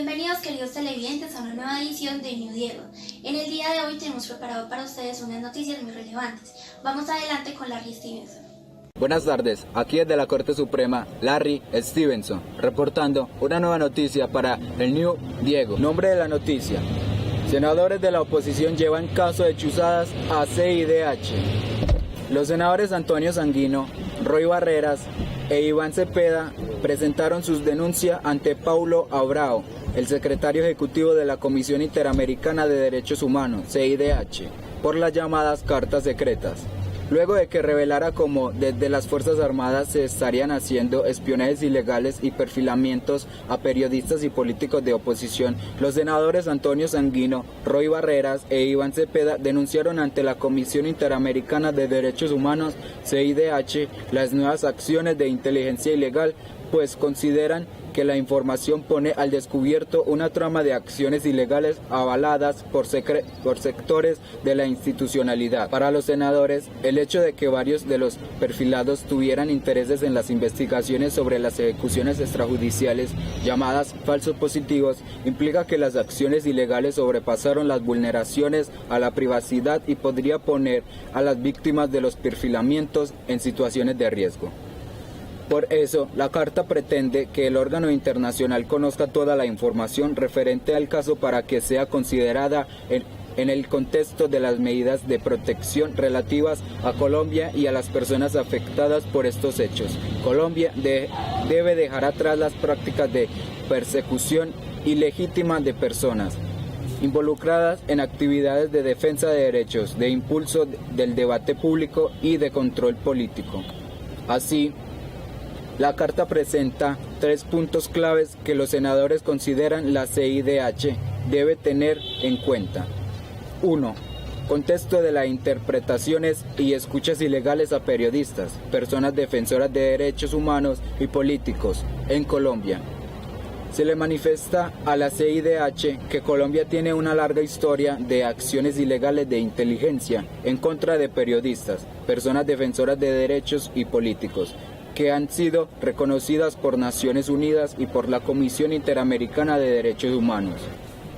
Bienvenidos queridos televidentes a una nueva edición de New Diego. En el día de hoy tenemos preparado para ustedes unas noticias muy relevantes. Vamos adelante con Larry Stevenson. Buenas tardes, aquí desde la Corte Suprema, Larry Stevenson, reportando una nueva noticia para el New Diego. Nombre de la noticia: senadores de la oposición llevan caso de chuzadas a CIDH. Los senadores Antonio Sanguino, Roy Barreras e Iván Cepeda presentaron sus denuncias ante Paulo Abrao, el secretario ejecutivo de la Comisión Interamericana de Derechos Humanos, CIDH, por las llamadas cartas secretas. Luego de que revelara cómo desde las Fuerzas Armadas se estarían haciendo espionajes ilegales y perfilamientos a periodistas y políticos de oposición, los senadores Antonio Sanguino, Roy Barreras e Iván Cepeda denunciaron ante la Comisión Interamericana de Derechos Humanos, CIDH, las nuevas acciones de inteligencia ilegal, pues consideran que la información pone al descubierto una trama de acciones ilegales avaladas por sectores de la institucionalidad. Para los senadores, el hecho de que varios de los perfilados tuvieran intereses en las investigaciones sobre las ejecuciones extrajudiciales, llamadas falsos positivos, implica que las acciones ilegales sobrepasaron las vulneraciones a la privacidad y podría poner a las víctimas de los perfilamientos en situaciones de riesgo. Por eso, la Carta pretende que el órgano internacional conozca toda la información referente al caso para que sea considerada en el contexto de las medidas de protección relativas a Colombia y a las personas afectadas por estos hechos. Colombia debe dejar atrás las prácticas de persecución ilegítima de personas involucradas en actividades de defensa de derechos, de impulso del debate público y de control político. Así, la Carta presenta 3 puntos claves que los senadores consideran la CIDH debe tener en cuenta. 1. Contexto de las interpretaciones y escuchas ilegales a periodistas, personas defensoras de derechos humanos y políticos en Colombia. Se le manifiesta a la CIDH que Colombia tiene una larga historia de acciones ilegales de inteligencia en contra de periodistas, personas defensoras de derechos y políticos, que han sido reconocidas por Naciones Unidas y por la Comisión Interamericana de Derechos Humanos.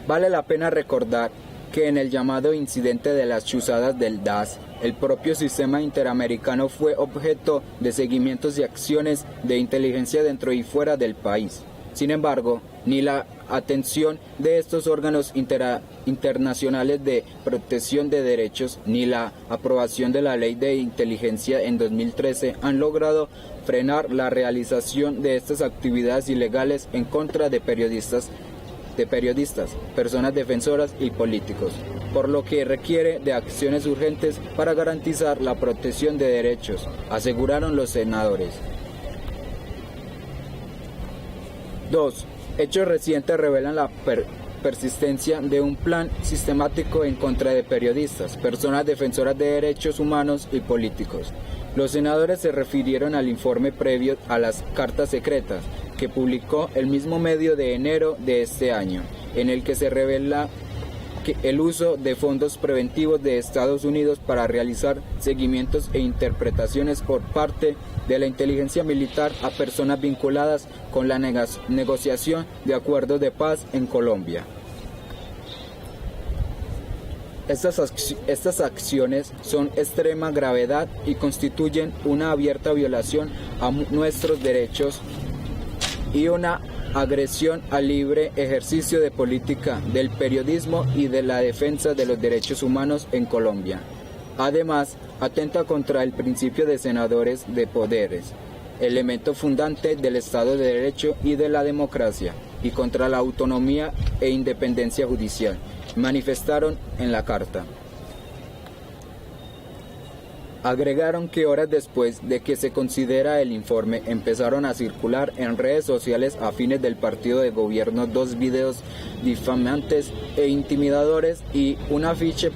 Vale la pena recordar que en el llamado incidente de las chuzadas del DAS, el propio sistema interamericano fue objeto de seguimientos y acciones de inteligencia dentro y fuera del país. Sin embargo, ni la atención de estos órganos internacionales de protección de derechos ni la aprobación de la ley de inteligencia en 2013 han logrado frenar la realización de estas actividades ilegales en contra de periodistas, personas defensoras y políticos, por lo que requiere de acciones urgentes para garantizar la protección de derechos, aseguraron los senadores. 2. Hechos recientes revelan la persistencia de un plan sistemático en contra de periodistas, personas defensoras de derechos humanos y políticos. Los senadores se refirieron al informe previo a las cartas secretas que publicó el mismo medio de enero de este año, en el que se revela que el uso de fondos preventivos de Estados Unidos para realizar seguimientos e interpretaciones por parte de la inteligencia militar a personas vinculadas con la negociación de acuerdos de paz en Colombia. Estas acciones son de extrema gravedad y constituyen una abierta violación a nuestros derechos y una agresión al libre ejercicio de política, del periodismo y de la defensa de los derechos humanos en Colombia. Además, atenta contra el principio de senadores de poderes, elemento fundante del Estado de Derecho y de la democracia, y contra la autonomía e independencia judicial, manifestaron en la Carta. Agregaron que horas después de que se considera el informe, empezaron a circular en redes sociales afines del partido de gobierno 2 videos difamantes e intimidadores y un afiche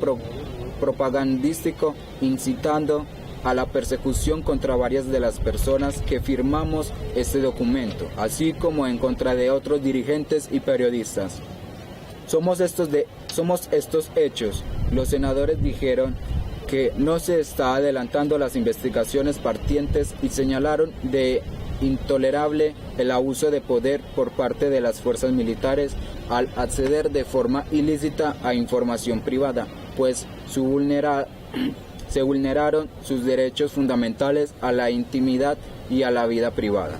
propagandístico incitando a la persecución contra varias de las personas que firmamos este documento, así como en contra de otros dirigentes y periodistas. Somos estos hechos, los senadores dijeron que no se está adelantando las investigaciones partientes y señalaron de intolerable el abuso de poder por parte de las fuerzas militares al acceder de forma ilícita a información privada, pues se vulneraron sus derechos fundamentales a la intimidad y a la vida privada.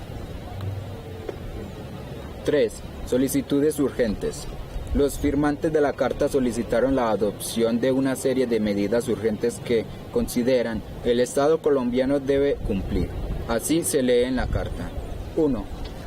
3. Solicitudes urgentes. Los firmantes de la carta solicitaron la adopción de una serie de medidas urgentes que consideran el Estado colombiano debe cumplir. Así se lee en la carta. 1.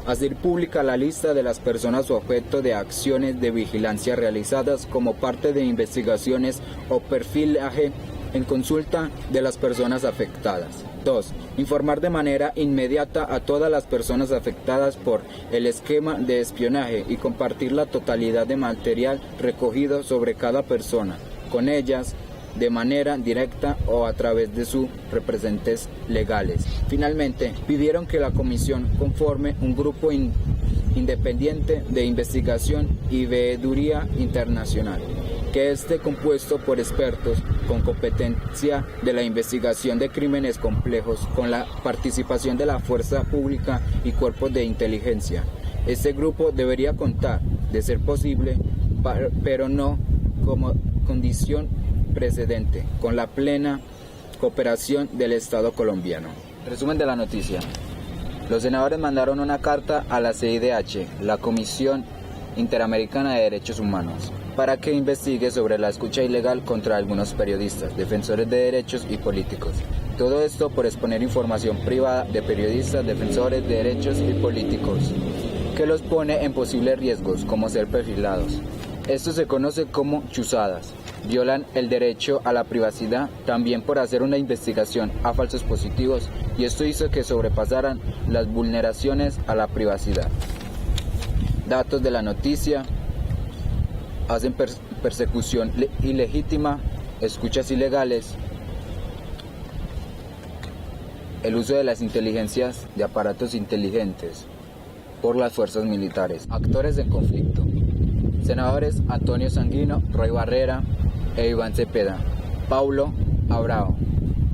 Hacer pública la lista de las personas objeto de acciones de vigilancia realizadas como parte de investigaciones o perfilaje en consulta de las personas afectadas. 2. Informar de manera inmediata a todas las personas afectadas por el esquema de espionaje y compartir la totalidad de material recogido sobre cada persona, con ellas de manera directa o a través de sus representantes legales. Finalmente, pidieron que la comisión conforme un grupo independiente de investigación y veeduría internacional, que esté compuesto por expertos con competencia de la investigación de crímenes complejos, con la participación de la fuerza pública y cuerpos de inteligencia. Este grupo debería contar, de ser posible, pero no como condición precedente, con la plena cooperación del Estado colombiano. Resumen de la noticia. Los senadores mandaron una carta a la CIDH, la Comisión Interamericana de Derechos Humanos, para que investigue sobre la escucha ilegal contra algunos periodistas, defensores de derechos y políticos. Todo esto por exponer información privada de periodistas, defensores de derechos y políticos, que los pone en posibles riesgos, como ser perfilados. Esto se conoce como chuzadas. Violan el derecho a la privacidad, también por hacer una investigación a falsos positivos, y esto hizo que sobrepasaran las vulneraciones a la privacidad. Datos de la noticia: hacen persecución ilegítima, escuchas ilegales, el uso de las inteligencias de aparatos inteligentes por las fuerzas militares. Actores del conflicto: senadores Antonio Sanguino, Roy Barrera e Iván Cepeda. Paulo Abrao.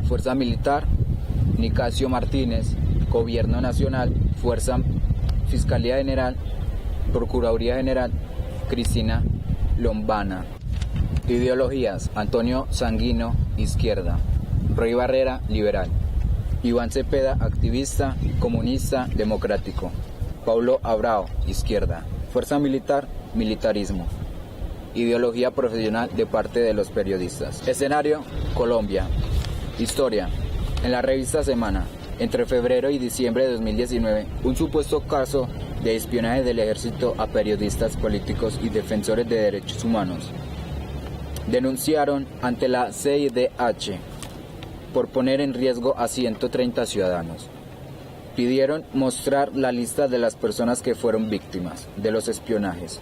Fuerza Militar: Nicasio Martínez. Gobierno Nacional: Fuerza Fiscalía General, Procuraduría General: Cristina Lombana. Ideologías: Antonio Sanguino, izquierda; Roy Barrera, liberal; Iván Cepeda, activista, comunista, democrático; Paulo Abrao, izquierda; Fuerza Militar, militarismo; ideología profesional de parte de los periodistas. Escenario: Colombia. Historia: en la revista Semana, entre febrero y diciembre de 2019, un supuesto caso de espionaje del ejército a periodistas políticos y defensores de derechos humanos denunciaron ante la CIDH por poner en riesgo a 130 ciudadanos. Pidieron mostrar la lista de las personas que fueron víctimas de los espionajes.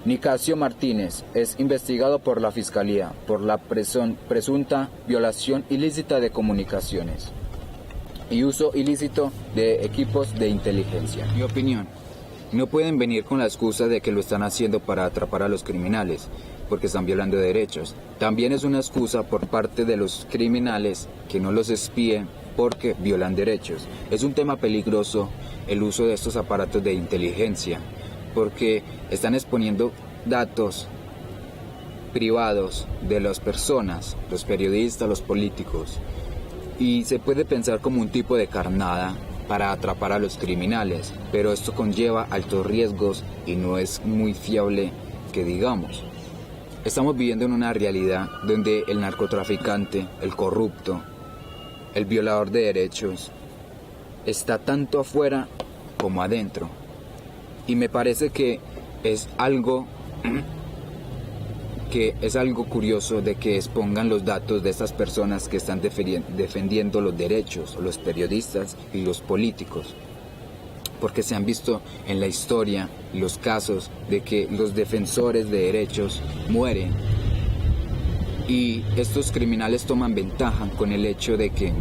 Nicasio Martínez es investigado por la Fiscalía por la presunta violación ilícita de comunicaciones y uso ilícito de equipos de inteligencia. Mi opinión: no pueden venir con la excusa de que lo están haciendo para atrapar a los criminales, porque están violando derechos. También es una excusa por parte de los criminales que no los espíen porque violan derechos. Es un tema peligroso el uso de estos aparatos de inteligencia, porque están exponiendo datos privados de las personas, los periodistas, los políticos, y se puede pensar como un tipo de carnada para atrapar a los criminales, pero esto conlleva altos riesgos y no es muy fiable que digamos. Estamos viviendo en una realidad donde el narcotraficante, el corrupto, el violador de derechos está tanto afuera como adentro, y me parece que es algo curioso de que expongan los datos de estas personas que están defendiendo los derechos, los periodistas y los políticos, porque se han visto en la historia los casos de que los defensores de derechos mueren y estos criminales toman ventaja con el hecho de que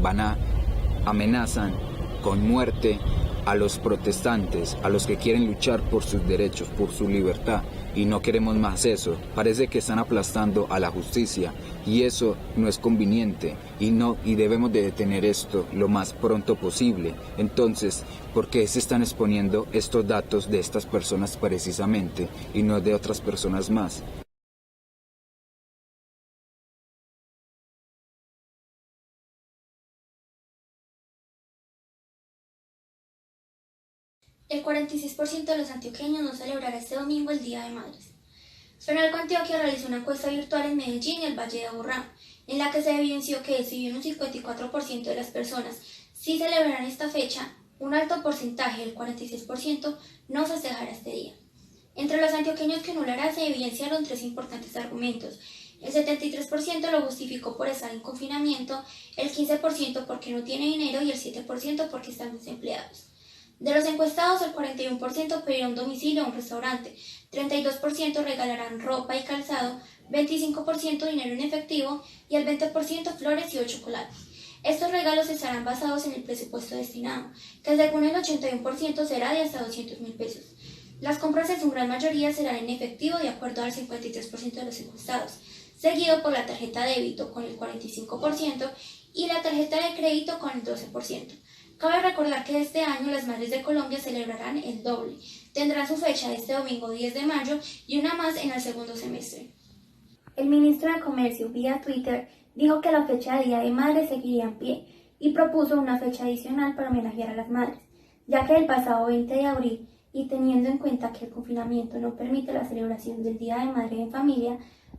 amenazan con muerte a los protestantes, a los que quieren luchar por sus derechos, por su libertad, y no queremos más eso. Parece que están aplastando a la justicia y eso no es conveniente y debemos de detener esto lo más pronto posible. Entonces, ¿por qué se están exponiendo estos datos de estas personas precisamente y no de otras personas más? El 46% de los antioqueños no celebrará este domingo el Día de Madres. Fenalco Antioquia realizó una encuesta virtual en Medellín y el Valle de Aburrá, en la que se evidenció que si bien un 54% de las personas sí celebrarán esta fecha, un alto porcentaje, el 46%, no festejará este día. Entre los antioqueños que no lo hará se evidenciaron tres importantes argumentos. El 73% lo justificó por estar en confinamiento, el 15% porque no tiene dinero y el 7% porque están desempleados. De los encuestados, el 41% pedirá un domicilio a un restaurante, 32% regalarán ropa y calzado, 25% dinero en efectivo y el 20% flores y o chocolates. Estos regalos estarán basados en el presupuesto destinado, que según el 81% será de hasta 200.000 pesos. Las compras en su gran mayoría serán en efectivo de acuerdo al 53% de los encuestados, seguido por la tarjeta de débito con el 45% y la tarjeta de crédito con el 12%. Cabe recordar que este año las Madres de Colombia celebrarán el doble. Tendrán su fecha este domingo 10 de mayo y una más en el segundo semestre. El ministro de Comercio, vía Twitter, dijo que la fecha de Día de Madres seguiría en pie y propuso una fecha adicional para homenajear a las madres, ya que el pasado 20 de abril, y teniendo en cuenta que el confinamiento no permite la celebración del Día de Madre en familia,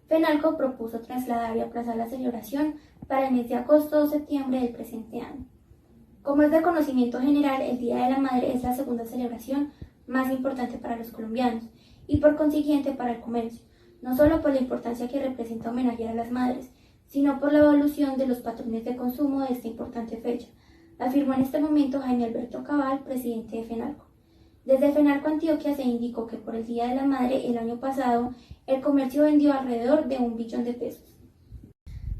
Fenalco propuso trasladar y aplazar la celebración para el mes de agosto o septiembre del presente año. Como es de conocimiento general, el Día de la Madre es la segunda celebración más importante para los colombianos y por consiguiente para el comercio, no solo por la importancia que representa homenajear a las madres, sino por la evolución de los patrones de consumo de esta importante fecha, afirmó en este momento Jaime Alberto Cabal, presidente de Fenalco. Desde Fenalco Antioquia se indicó que por el Día de la Madre el año pasado el comercio vendió alrededor de 1 billón de pesos.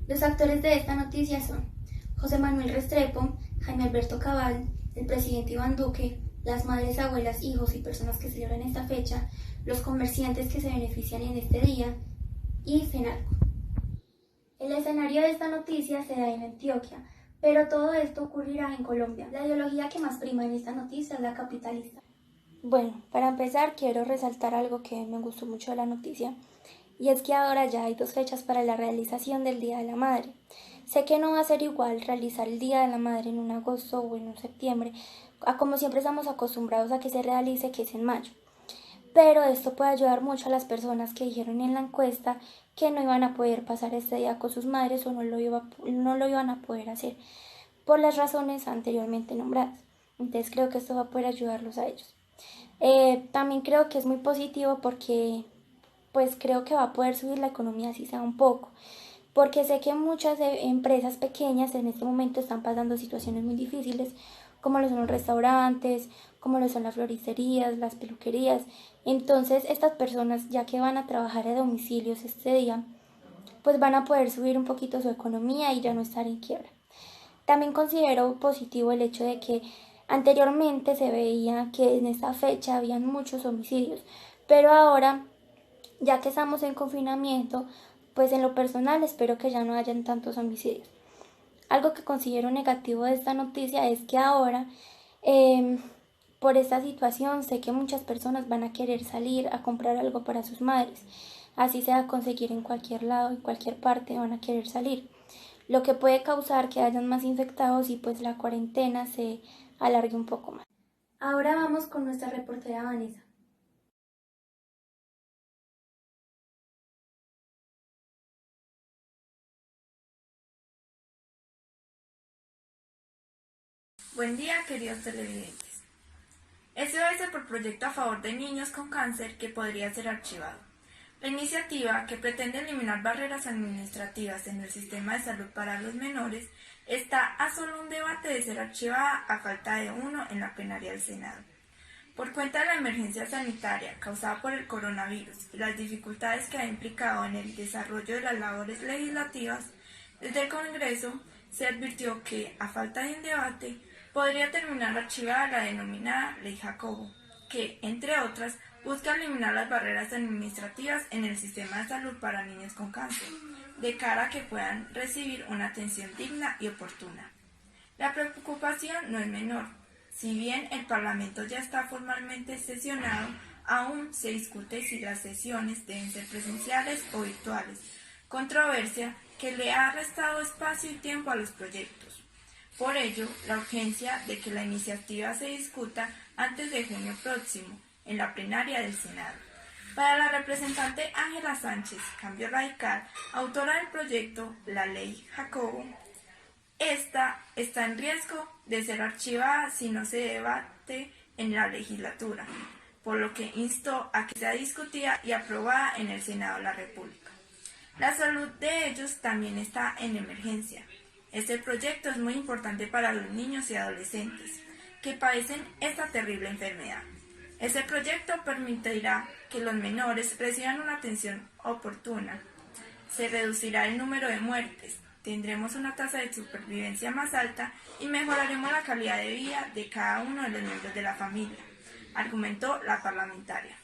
Los actores de esta noticia son José Manuel Restrepo, Jaime Alberto Cabal, el presidente Iván Duque, las madres, abuelas, hijos y personas que celebran esta fecha, los comerciantes que se benefician en este día y Fenalco. El escenario de esta noticia se da en Antioquia, pero todo esto ocurrirá en Colombia. La ideología que más prima en esta noticia es la capitalista. Bueno, para empezar quiero resaltar algo que me gustó mucho de la noticia, y es que ahora ya hay 2 fechas para la realización del Día de la Madre. Sé que no va a ser igual realizar el Día de la Madre en un agosto o en un septiembre, a como siempre estamos acostumbrados a que se realice, que es en mayo. Pero esto puede ayudar mucho a las personas que dijeron en la encuesta que no iban a poder pasar este día con sus madres o no lo iban a poder hacer por las razones anteriormente nombradas. Entonces creo que esto va a poder ayudarlos a ellos. También creo que es muy positivo porque pues creo que va a poder subir la economía así sea un poco, porque sé que muchas empresas pequeñas en este momento están pasando situaciones muy difíciles, como lo son los restaurantes, como lo son las floristerías, las peluquerías. Entonces estas personas, ya que van a trabajar a domicilios este día, pues van a poder subir un poquito su economía y ya no estar en quiebra. También considero positivo el hecho de que anteriormente se veía que en esta fecha habían muchos homicidios, pero ahora, ya que estamos en confinamiento, pues en lo personal espero que ya no hayan tantos homicidios. Algo que considero negativo de esta noticia es que ahora, por esta situación, sé que muchas personas van a querer salir a comprar algo para sus madres. Así sea a conseguir en cualquier lado, en cualquier parte, van a querer salir. Lo que puede causar que hayan más infectados y pues la cuarentena se alargue un poco más. Ahora vamos con nuestra reportera Vanessa. Buen día, queridos televidentes. SOS por proyecto a favor de niños con cáncer que podría ser archivado. La iniciativa, que pretende eliminar barreras administrativas en el sistema de salud para los menores, está a solo un debate de ser archivada a falta de uno en la plenaria del Senado. Por cuenta de la emergencia sanitaria causada por el coronavirus y las dificultades que ha implicado en el desarrollo de las labores legislativas, desde el Congreso se advirtió que, a falta de un debate, podría terminar archivada la denominada Ley Jacobo, que, entre otras, busca eliminar las barreras administrativas en el sistema de salud para niños con cáncer, de cara a que puedan recibir una atención digna y oportuna. La preocupación no es menor. Si bien el Parlamento ya está formalmente sesionado, aún se discute si las sesiones deben ser presenciales o virtuales, controversia que le ha restado espacio y tiempo a los proyectos. Por ello, la urgencia de que la iniciativa se discuta antes de junio próximo, en la plenaria del Senado. Para la representante Ángela Sánchez, Cambio Radical, autora del proyecto La Ley Jacobo, esta está en riesgo de ser archivada si no se debate en la legislatura, por lo que instó a que sea discutida y aprobada en el Senado de la República. La salud de ellos también está en emergencia. Este proyecto es muy importante para los niños y adolescentes que padecen esta terrible enfermedad. Este proyecto permitirá que los menores reciban una atención oportuna. Se reducirá el número de muertes, tendremos una tasa de supervivencia más alta y mejoraremos la calidad de vida de cada uno de los miembros de la familia, argumentó la parlamentaria.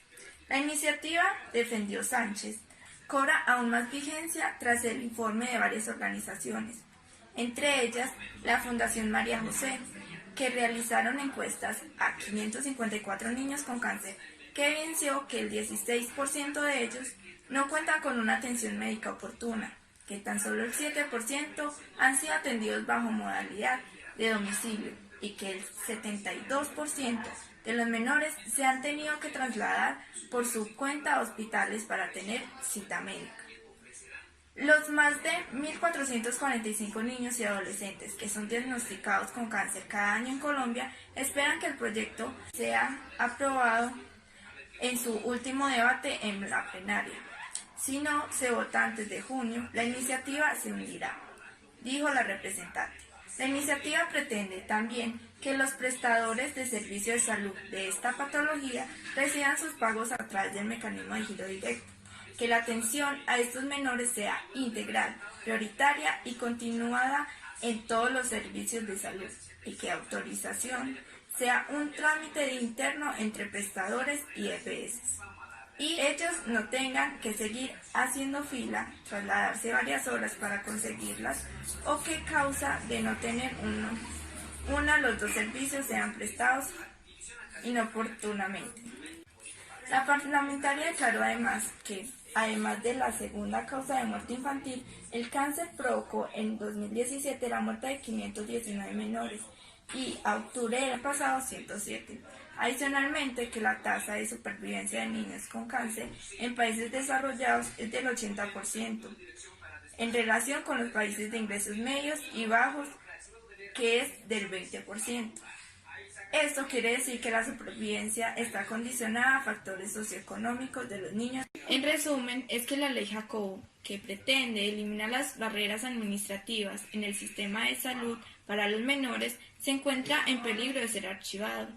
La iniciativa, defendió Sánchez, cobra aún más vigencia tras el informe de varias organizaciones, entre ellas la Fundación María José, que realizaron encuestas a 554 niños con cáncer, que evidenció que el 16% de ellos no cuentan con una atención médica oportuna, que tan solo el 7% han sido atendidos bajo modalidad de domicilio y que el 72% de los menores se han tenido que trasladar por su cuenta a hospitales para tener cita médica. Los más de 1.445 niños y adolescentes que son diagnosticados con cáncer cada año en Colombia esperan que el proyecto sea aprobado en su último debate en la plenaria. Si no se vota antes de junio, la iniciativa se hundirá, dijo la representante. La iniciativa pretende también que los prestadores de servicios de salud de esta patología reciban sus pagos a través del mecanismo de giro directo, que la atención a estos menores sea integral, prioritaria y continuada en todos los servicios de salud, y que autorización sea un trámite interno entre prestadores y EPS. Y ellos no tengan que seguir haciendo fila, trasladarse varias horas para conseguirlas, o que causa de no tener los dos servicios sean prestados inoportunamente. La parlamentaria declaró además que, además de la segunda causa de muerte infantil, el cáncer provocó en 2017 la muerte de 519 menores y a octubre del pasado 107. Adicionalmente, que la tasa de supervivencia de niños con cáncer en países desarrollados es del 80%, en relación con los países de ingresos medios y bajos, que es del 20%. Esto quiere decir que la supervivencia está condicionada a factores socioeconómicos de los niños. En resumen, es que la Ley Jacobo, que pretende eliminar las barreras administrativas en el sistema de salud para los menores, se encuentra en peligro de ser archivado,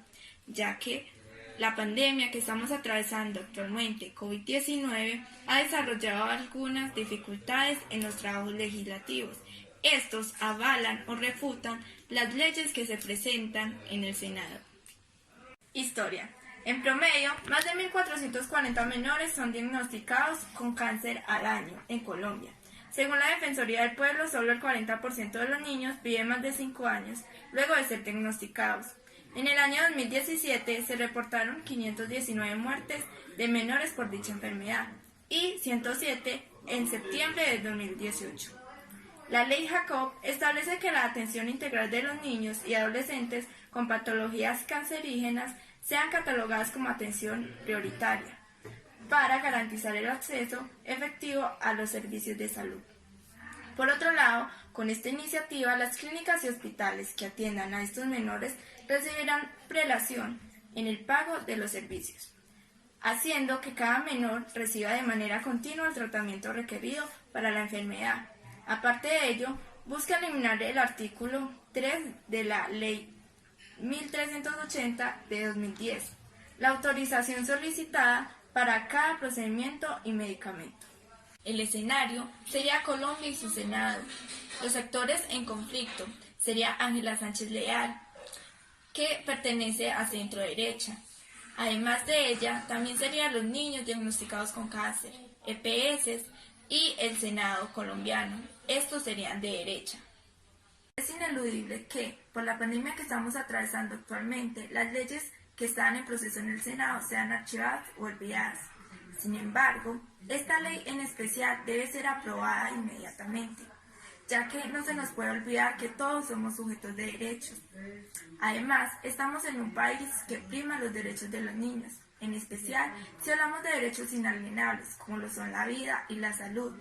ya que la pandemia que estamos atravesando actualmente, COVID-19, ha desarrollado algunas dificultades en los trabajos legislativos. Estos avalan o refutan las leyes que se presentan en el Senado. Historia. En promedio, más de 1.440 menores son diagnosticados con cáncer al año en Colombia. Según la Defensoría del Pueblo, solo el 40% de los niños viven más de 5 años luego de ser diagnosticados. En el año 2017 se reportaron 519 muertes de menores por dicha enfermedad y 107 en septiembre de 2018. La Ley Jacob establece que la atención integral de los niños y adolescentes con patologías cancerígenas sean catalogadas como atención prioritaria para garantizar el acceso efectivo a los servicios de salud. Por otro lado, con esta iniciativa, las clínicas y hospitales que atiendan a estos menores recibirán prelación en el pago de los servicios, haciendo que cada menor reciba de manera continua el tratamiento requerido para la enfermedad. Aparte de ello, busca eliminar el artículo 3 de la Ley 1380 de 2010, la autorización solicitada para cada procedimiento y medicamento. El escenario sería Colombia y su Senado. Los sectores en conflicto sería Ángela Sánchez Leal, que pertenece a centro derecha. Además de ella, también serían los niños diagnosticados con cáncer, EPS y el Senado colombiano. Estos serían de derecha. Es ineludible que, por la pandemia que estamos atravesando actualmente, las leyes que están en proceso en el Senado sean archivadas o olvidadas. Sin embargo, esta ley en especial debe ser aprobada inmediatamente, ya que no se nos puede olvidar que todos somos sujetos de derechos. Además, estamos en un país que prima los derechos de los niños, en especial si hablamos de derechos inalienables, como lo son la vida y la salud.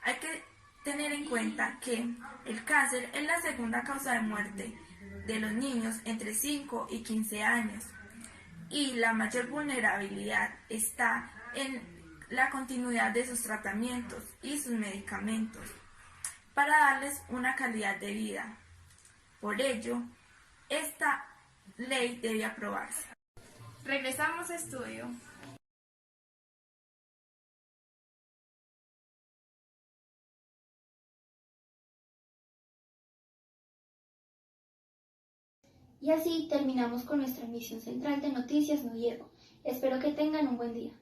Hay que tener en cuenta que el cáncer es la segunda causa de muerte de los niños entre 5 y 15 años, y la mayor vulnerabilidad está en la continuidad de sus tratamientos y sus medicamentos para darles una calidad de vida. Por ello, esta ley debe aprobarse. Regresamos a estudio. Y así terminamos con nuestra emisión central de Noticias No Diego. Espero que tengan un buen día.